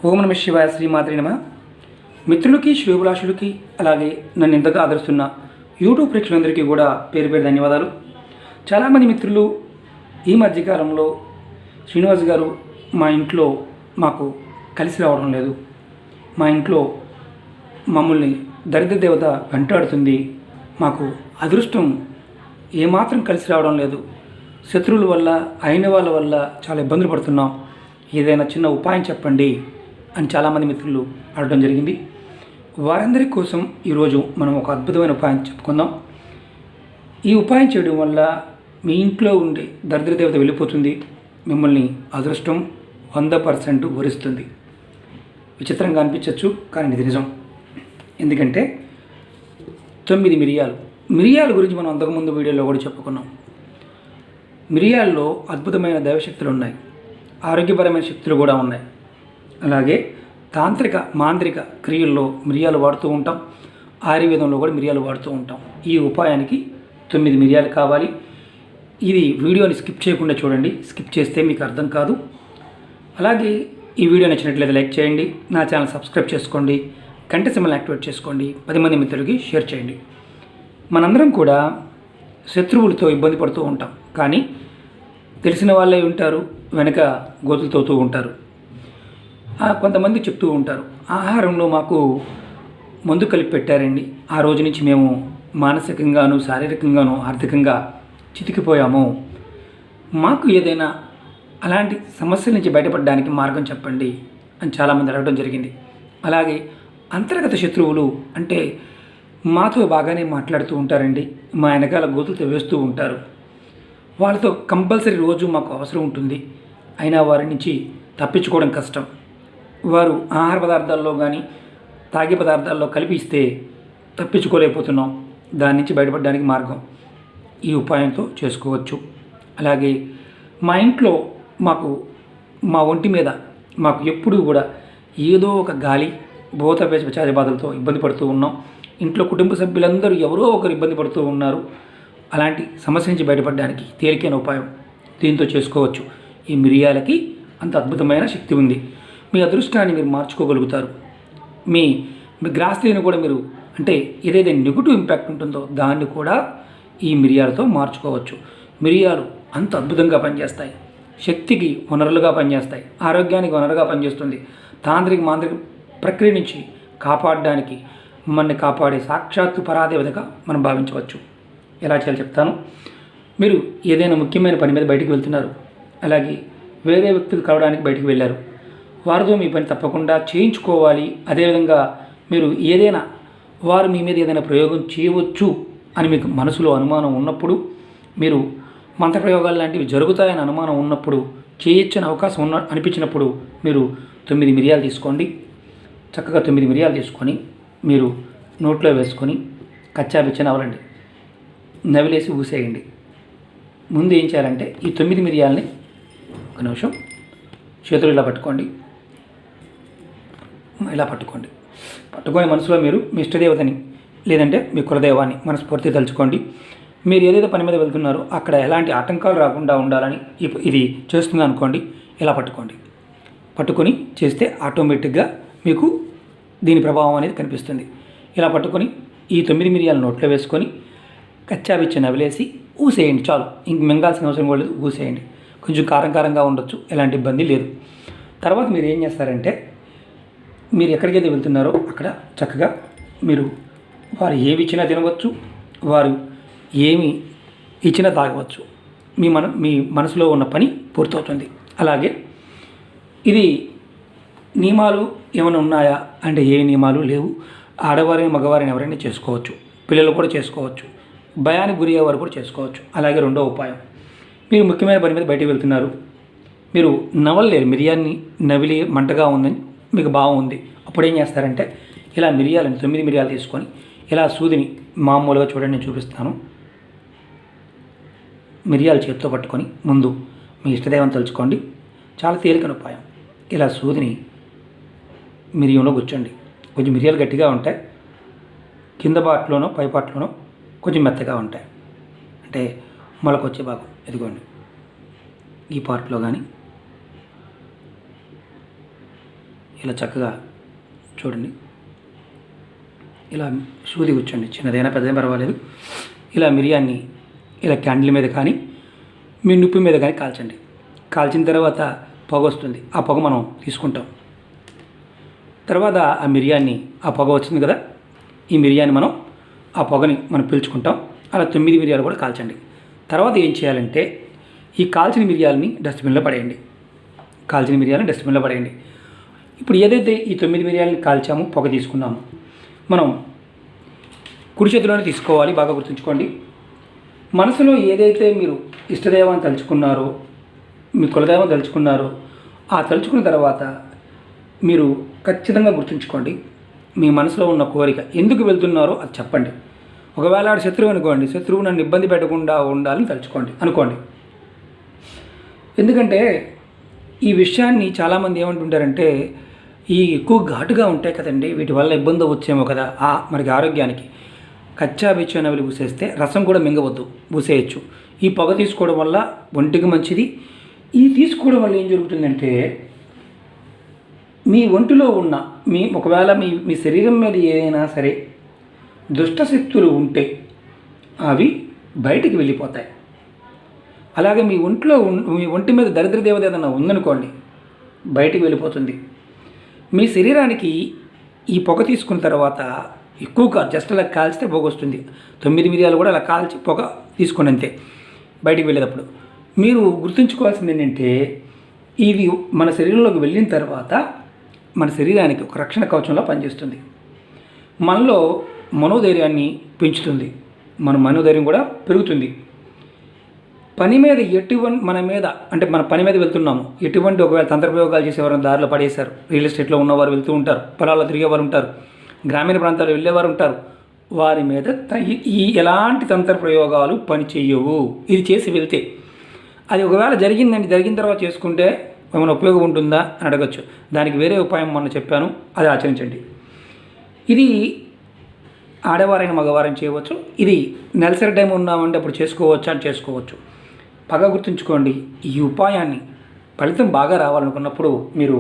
ఓం నమ శివాయ, శ్రీమాత్రే నమః. మిత్రులకి, శ్రేయోభిలాషులకి, అలాగే నన్ను ఇంతగా ఆదరిస్తున్న యూట్యూబ్ ప్రేక్షకులందరికీ కూడా పేరు పేరు ధన్యవాదాలు. చాలామంది మిత్రులు ఈ మధ్యకాలంలో శ్రీనివాస్ గారు మా ఇంట్లో మాకు కలిసి రావడం లేదు, మా ఇంట్లో మమ్మల్ని దరిద్ర దేవత వెంటాడుతుంది, మాకు అదృష్టం ఏమాత్రం కలిసి రావడం లేదు, శత్రువుల వల్ల అయిన వాళ్ళ వల్ల చాలా ఇబ్బందులు పడుతున్నాం, ఏదైనా చిన్న ఉపాయం చెప్పండి అని చాలామంది మిత్రులు అడగడం జరిగింది. వారందరి కోసం ఈరోజు మనం ఒక అద్భుతమైన ఉపాయం చెప్పుకుందాం. ఈ ఉపాయం చేయడం వల్ల మీ ఇంట్లో ఉండే దరిద్ర దేవత వెళ్ళిపోతుంది, మిమ్మల్ని అదృష్టం 100% వరిస్తుంది. విచిత్రంగా అనిపించవచ్చు, కానీ ఇది నిజం. ఎందుకంటే 9 మిరియాల గురించి మనం అంతకుముందు వీడియోలో కూడా చెప్పుకున్నాం. మిరియాల్లో అద్భుతమైన దైవశక్తులు ఉన్నాయి, ఆరోగ్యపరమైన శక్తులు కూడా ఉన్నాయి. అలాగే తాంత్రిక మాంత్రిక క్రియల్లో మిరియాలు వాడుతూ ఉంటాం, ఆయుర్వేదంలో కూడా మిరియాలు వాడుతూ ఉంటాం. ఈ ఉపాయానికి 9 మిరియాలు కావాలి. ఇది వీడియోని స్కిప్ చేయకుండా చూడండి, స్కిప్ చేస్తే మీకు అర్థం కాదు. అలాగే ఈ వీడియో నచ్చినట్లయితే లైక్ చేయండి, నా ఛానల్ సబ్స్క్రైబ్ చేసుకోండి, గంట సింబల్ని యాక్టివేట్ చేసుకోండి, 10 మంది మిత్రులకి షేర్ చేయండి. మనందరం కూడా శత్రువులతో ఇబ్బంది పడుతూ ఉంటాం, కానీ తెలిసిన వాళ్ళే ఉంటారు, వెనక గోతులు తవ్వుతూ ఉంటారు. కొంతమంది చెప్తూ ఉంటారు, ఆహారంలో మాకు మందు కలిపి పెట్టారండి, ఆ రోజు నుంచి మేము మానసికంగాను శారీరకంగాను ఆర్థికంగా చితికిపోయాము, మాకు ఏదైనా అలాంటి సమస్యల నుంచి బయటపడడానికి మార్గం చెప్పండి అని చాలామంది అడగడం జరిగింది. అలాగే అంతర్గత శత్రువులు అంటే మాతో బాగానే మాట్లాడుతూ ఉంటారండి, మా వెనకాల గోతులతో వేస్తూ ఉంటారు, వాళ్ళతో కంపల్సరీ రోజు మాకు అవసరం ఉంటుంది, అయినా వారి నుంచి తప్పించుకోవడం కష్టం, వారు ఆహార పదార్థాల్లో కానీ తాగే పదార్థాల్లో కలిపి ఇస్తే తప్పించుకోలేకపోతున్నాం, దాని నుంచి బయటపడడానికి మార్గం ఈ ఉపాయంతో చేసుకోవచ్చు. అలాగే మా ఇంట్లో మా ఒంటి మీద మాకు ఎప్పుడూ కూడా ఏదో ఒక గాలి భూత పిశాచ బాధలతో ఇబ్బంది పడుతూ ఉన్నాం, ఇంట్లో కుటుంబ సభ్యులందరూ ఎవరో ఒకరు ఇబ్బంది పడుతూ ఉన్నారు. అలాంటి సమస్య నుంచి బయటపడడానికి తేలికైన ఉపాయం దీంతో చేసుకోవచ్చు. ఈ మిరియాలకి అంత అద్భుతమైన శక్తి ఉంది. మీ అదృష్టాన్ని మీరు మార్చుకోగలుగుతారు. మీ గ్రాస్తిని కూడా మీరు అంటే ఏదైతే నెగిటివ్ ఇంపాక్ట్ ఉంటుందో దాన్ని కూడా ఈ మిరియాలతో మార్చుకోవచ్చు. మిరియాలు అంత అద్భుతంగా పనిచేస్తాయి, శక్తికి వనరులుగా పనిచేస్తాయి, ఆరోగ్యానికి వనరుగా పనిచేస్తుంది. తాంత్రిక మాంత్రిక ప్రక్రియ నుంచి కాపాడడానికి మనల్ని కాపాడే సాక్షాత్తు పరాదేవతగా మనం భావించవచ్చు. ఎలా చేయాలో చెప్తాను. మీరు ఏదైనా ముఖ్యమైన పని మీద బయటికి వెళ్తున్నారు, అలాగే వేరే వ్యక్తులు కలవడానికి బయటికి వెళ్ళారు, వారితో మీ పని తప్పకుండా చేయించుకోవాలి. అదేవిధంగా మీరు ఏదైనా వారు మీ మీద ఏదైనా ప్రయోగం చేయవచ్చు అని మీకు మనసులో అనుమానం ఉన్నప్పుడు, మీరు మంత్రప్రయోగాలు లాంటివి జరుగుతాయని అనుమానం ఉన్నప్పుడు, చేయొచ్చని అవకాశం అనిపించినప్పుడు మీరు 9 మిరియాలు తీసుకోండి. చక్కగా 9 మిరియాలు తీసుకొని మీరు నోట్లో వేసుకొని కచ్చాబిచ్చ నవలండి, నవిలేసి ఊసేయండి. ముందు ఏం చేయాలంటే ఈ 9 మిరియాలని ఒక నిమిషం చేతులు ఇలా పట్టుకోండి, పట్టుకొని మనసులో మీరు మీ ఇష్టదేవతని లేదంటే మీ కులదైవాన్ని మనస్ఫూర్తిగా తలుచుకోండి. మీరు ఏదైతే పని మీద వెళ్తున్నారో అక్కడ ఎలాంటి ఆటంకాలు రాకుండా ఉండాలని ఇది చేస్తుంది అనుకోండి. ఇలా పట్టుకొని చేస్తే ఆటోమేటిక్గా మీకు దీని ప్రభావం అనేది కనిపిస్తుంది. ఇలా పట్టుకొని ఈ 9 మిరియాల నోట్లో వేసుకొని కచ్చాబిచ్చి నవిలేసి ఊసేయండి. చాలు, ఇంక మింగాల్సిన అవసరం కూడా లేదు, ఊసేయండి. కొంచెం కారంగా ఉండొచ్చు, ఎలాంటి ఇబ్బంది లేదు. తర్వాత మీరు ఏం చేస్తారంటే మీరు ఎక్కడికైతే వెళ్తున్నారో అక్కడ చక్కగా మీరు వారు ఏమి ఇచ్చినా తినవచ్చు, వారు ఏమి ఇచ్చినా తాగవచ్చు. మీ మనసులో ఉన్న పని పూర్తవుతుంది. అలాగే ఇది నియమాలు ఏమైనా ఉన్నాయా అంటే ఏ నియమాలు లేవు. ఆడవారిని మగవారిని ఎవరైనా చేసుకోవచ్చు, పిల్లలు కూడా చేసుకోవచ్చు, భయానికి గురి అయ్యేవారు కూడా చేసుకోవచ్చు. అలాగే రెండో ఉపాయం, మీరు ముఖ్యమైన పని మీద బయటికి వెళ్తున్నారు, మీరు నవలలేరు, మిరియాన్ని నవిలి మంటగా ఉందని మీకు భావం ఉంది. అప్పుడు ఏం చేస్తారంటే ఇలా మిరియాలని 9 మిరియాలు తీసుకొని ఇలా సూదిని మామూలుగా చూడండి, నేను చూపిస్తాను. మిరియాలు చేతితో పట్టుకొని ముందు మీ ఇష్టదైవం తలుచుకోండి. చాలా తేలికైన ఉపాయం. ఇలా సూదిని మిరియంలో కూర్చోండి. కొంచెం మిరియాలు గట్టిగా ఉంటాయి, కింద పాటలోనో పై పాటలోనో కొంచెం మెత్తగా ఉంటాయి, అంటే మొలకొచ్చే భాగం ఇదిగోండి ఈ పార్ట్లో కానీ ఇలా చక్కగా చూడండి, ఇలా సూది కూర్చోండి, చిన్నదైనా పెద్దదైనా పర్వాలేదు. ఇలా మిరియాన్ని ఇలా క్యాండిల్ మీద కానీ మీ నిప్పు మీద కానీ కాల్చండి. కాల్చిన తర్వాత పొగ వస్తుంది, ఆ పొగ మనం తీసుకుంటాం. తర్వాత ఆ మిరియాన్ని, ఆ పొగ వచ్చింది కదా, ఈ మిరియాన్ని మనం ఆ పొగని మనం పీల్చుకుంటాం. అలా 9 మిరియాలు కూడా కాల్చండి. తర్వాత ఏం చేయాలంటే ఈ కాల్చిన మిరియాలని డస్ట్బిన్లో పడేయండి. కాల్చిన మిరియాలను డస్ట్బిన్లో పడేయండి. ఇప్పుడు ఏదైతే ఈ 9 మిరియాలని కాల్చామో, పొగ తీసుకున్నాము, మనం కుడి చేతిలోనే తీసుకోవాలి. బాగా గుర్తుంచుకోండి. మనసులో ఏదైతే మీరు ఇష్టదైవాన్ని తలుచుకున్నారో, మీ కులదైవం తలుచుకున్నారో, ఆ తలుచుకున్న తర్వాత మీరు ఖచ్చితంగా గుర్తుంచుకోండి, మీ మనసులో ఉన్న కోరిక ఎందుకు వెళ్తున్నారో అది చెప్పండి. ఒకవేళ ఆడు శత్రువు అనుకోండి, శత్రువు నన్ను ఇబ్బంది పెట్టకుండా ఉండాలని తలుచుకోండి అనుకోండి. ఎందుకంటే ఈ విషయాన్ని చాలామంది ఏమంటుంటారంటే, ఈ ఎక్కువ ఘాటుగా ఉంటాయి కదండి, వీటి వల్ల ఇబ్బంది వచ్చేమో కదా మనకి ఆరోగ్యానికి. కచ్చా బిచ్చా నవిలి పూసేస్తే రసం కూడా మింగవద్దు, పూసేయచ్చు. ఈ పొగ తీసుకోవడం వల్ల ఒంటికి మంచిది. ఈ తీసుకోవడం వల్ల ఏం జరుగుతుందంటే, మీ ఒంటిలో ఉన్న ఒకవేళ మీ శరీరం మీద ఏదైనా సరే దుష్టశక్తులు ఉంటే అవి బయటికి వెళ్ళిపోతాయి. అలాగే మీ ఒంటి మీద దరిద్ర దేవత ఏదైనా ఉందనుకోండి, బయటికి వెళ్ళిపోతుంది. మీ శరీరానికి ఈ పొగ తీసుకున్న తర్వాత ఎక్కువగా జస్ట్ అలా కాల్చితే పొగ వస్తుంది. 9 మిరియాలు కూడా అలా కాల్చి పొగ తీసుకుని అంతే బయటికి వెళ్ళేటప్పుడు. మీరు గుర్తుంచుకోవాల్సింది ఏంటంటే, ఇది మన శరీరంలోకి వెళ్ళిన తర్వాత మన శరీరానికి ఒక రక్షణ కవచంలో పనిచేస్తుంది. మనలో మనోధైర్యాన్ని పెంచుతుంది, మన మనోధైర్యం కూడా పెరుగుతుంది. పని మీద మన పని మీద వెళ్తున్నాము, ఎటువంటి ఒకవేళ తంత్రప్రయోగాలు చేసేవారు దారిలో పడేశారు, రియల్ ఎస్టేట్లో ఉన్నవారు వెళ్తూ ఉంటారు, పొలాల్లో తిరిగేవారు ఉంటారు, గ్రామీణ ప్రాంతాల్లో వెళ్ళేవారు ఉంటారు, వారి మీద ఈ ఎలాంటి తంత్రప్రయోగాలు పని చేయవు. ఇది చేసి వెళ్తే అది ఒకవేళ జరిగిన తర్వాత చేసుకుంటే ఏమైనా ఉపయోగం ఉంటుందా అని అడగచ్చు. దానికి వేరే ఉపాయం మొన్న చెప్పాను, అది ఆచరించండి. ఇది ఆడవారైన మగవారైన చేయవచ్చు. ఇది నెలసరి టైం ఉన్నామంటే అప్పుడు చేసుకోవచ్చా అని చేసుకోవచ్చు. బాగా గుర్తుంచుకోండి, ఈ ఉపాయాన్ని ఫలితం బాగా రావాలనుకున్నప్పుడు మీరు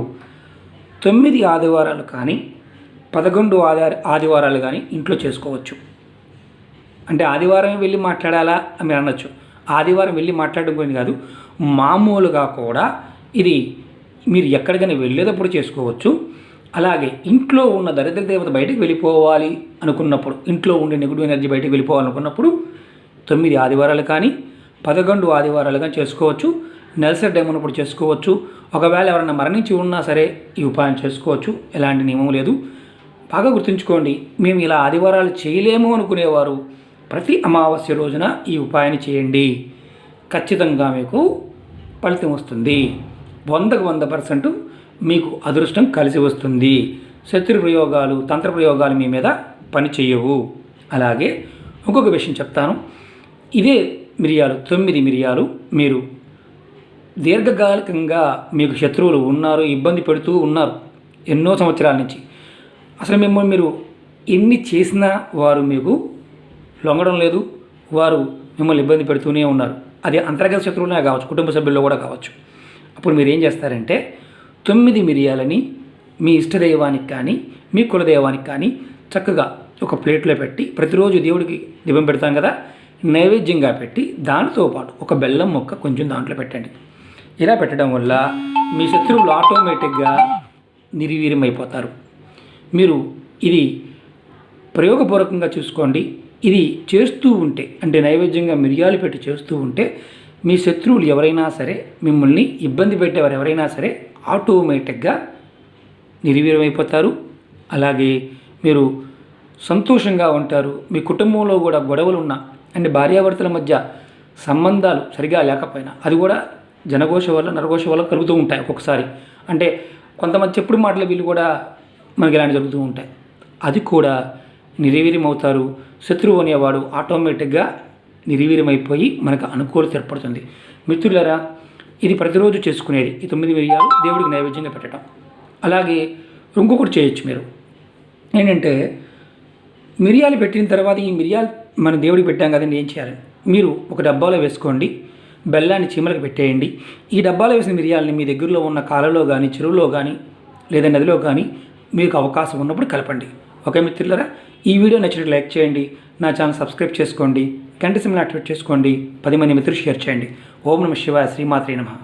9 ఆదివారాలు కానీ 11 ఆదివారాలు కానీ ఇంట్లో చేసుకోవచ్చు. అంటే ఆదివారం వెళ్ళి మాట్లాడాలా అని మీరు అనొచ్చు. ఆదివారం వెళ్ళి మాట్లాడడం గురించి కాదు, మామూలుగా కూడా ఇది మీరు ఎక్కడికైనా వెళ్ళేటప్పుడు చేసుకోవచ్చు. అలాగే ఇంట్లో ఉన్న దరిద్ర దేవత బయటకు వెళ్ళిపోవాలి అనుకున్నప్పుడు, ఇంట్లో ఉండే నెగిటివ్ ఎనర్జీ బయటకు వెళ్ళిపోవాలనుకున్నప్పుడు 9 ఆదివారాలు కానీ 11 ఆదివారాలు కానీ చేసుకోవచ్చు. నెలసరి టైం ఉన్నప్పుడు చేసుకోవచ్చు. ఒకవేళ ఎవరైనా మరణించి ఉన్నా సరే ఈ ఉపాయం చేసుకోవచ్చు, ఎలాంటి నియమం లేదు. బాగా గుర్తుంచుకోండి, మేము ఇలా ఆదివారాలు చేయలేము అనుకునేవారు ప్రతి అమావాస్య రోజున ఈ ఉపాయాన్ని చేయండి. ఖచ్చితంగా మీకు ఫలితం వస్తుంది. 100కు 100% మీకు అదృష్టం కలిసి వస్తుంది. శత్రు ప్రయోగాలు, తంత్ర ప్రయోగాలు మీ మీద పని చేయవు. అలాగే ఇంకొక విషయం చెప్తాను. ఇదే మిరియాలు 9 మిరియాలు మీరు దీర్ఘకాలికంగా మీకు శత్రువులు ఉన్నారు, ఇబ్బంది పెడుతూ ఉన్నారు ఎన్నో సంవత్సరాల నుంచి, అసలు మిమ్మల్ని మీరు ఎన్ని చేసినా వారు మీకు లొంగడం లేదు, వారు మిమ్మల్ని ఇబ్బంది పెడుతూనే ఉన్నారు. అది అంతర్గత శత్రువులనే కావచ్చు, కుటుంబ సభ్యుల్లో కూడా కావచ్చు. అప్పుడు మీరు ఏం చేస్తారంటే 9 మిరియాలని మీ ఇష్టదైవానికి కానీ మీ కులదైవానికి కానీ చక్కగా ఒక ప్లేట్లో పెట్టి, ప్రతిరోజు దేవుడికి దీపం పెడతాం కదా, నైవేద్యంగా పెట్టి దానితో పాటు ఒక బెల్లం ముక్క కొంచెం దాంట్లో పెట్టండి. ఇలా పెట్టడం వల్ల మీ శత్రువులు ఆటోమేటిక్గా నిర్వీర్యమైపోతారు. మీరు ఇది ప్రయోగపూర్వకంగా చూసుకోండి. ఇది చేస్తూ ఉంటే, అంటే నైవేద్యంగా మిరియాలు పెట్టి చేస్తూ ఉంటే మీ శత్రువులు ఎవరైనా సరే, మిమ్మల్ని ఇబ్బంది పెట్టేవారు ఎవరైనా సరే ఆటోమేటిక్గా నిర్వీర్యమైపోతారు. అలాగే మీరు సంతోషంగా ఉంటారు. మీ కుటుంబంలో కూడా గొడవలు ఉన్నా, అంటే భార్యాభర్తల మధ్య సంబంధాలు సరిగా లేకపోయినా, అది కూడా జనఘోష వల్ల నరఘోష వల్ల కలుగుతూ ఉంటాయి ఒక్కొక్కసారి. అంటే కొంతమంది చెప్పుడు మాటల వీళ్ళు కూడా మనకి ఇలాంటి జరుగుతూ ఉంటాయి. అది కూడా నిర్వీర్యం అవుతారు. శత్రువు అనేవాడు ఆటోమేటిక్గా నిర్వీర్యమైపోయి మనకు అనుకూలత ఏర్పడుతుంది. మిత్రులారా, ఇది ప్రతిరోజు చేసుకునేది ఈ 9 మిరియాలు దేవుడికి నైవేద్యంగా పెట్టడం. అలాగే ఇంకొకటి చేయొచ్చు మీరు, ఏంటంటే మిరియాలు పెట్టిన తర్వాత ఈ మిరియాలు మన దేవుడికి పెట్టాం కదండి, ఏం చేయాలి, మీరు ఒక డబ్బాలో వేసుకోండి, బెల్లాన్ని చీమలకు పెట్టేయండి. ఈ డబ్బాలో వేసిన మిరియాలని మీ దగ్గరలో ఉన్న కాలలో కానీ చెరువులో కానీ లేదా నదిలో కానీ మీకు అవకాశం ఉన్నప్పుడు కలపండి. ఓకే మిత్రులారా, ఈ వీడియో నచ్చినట్టు లైక్ చేయండి, నా ఛానల్ సబ్స్క్రైబ్ చేసుకోండి, గంట సింబల్ యాక్టివేట్ చేసుకోండి, 10 మంది మిత్రులు షేర్ చేయండి. ఓం నమః శివాయ, శ్రీమాత్రే నమః.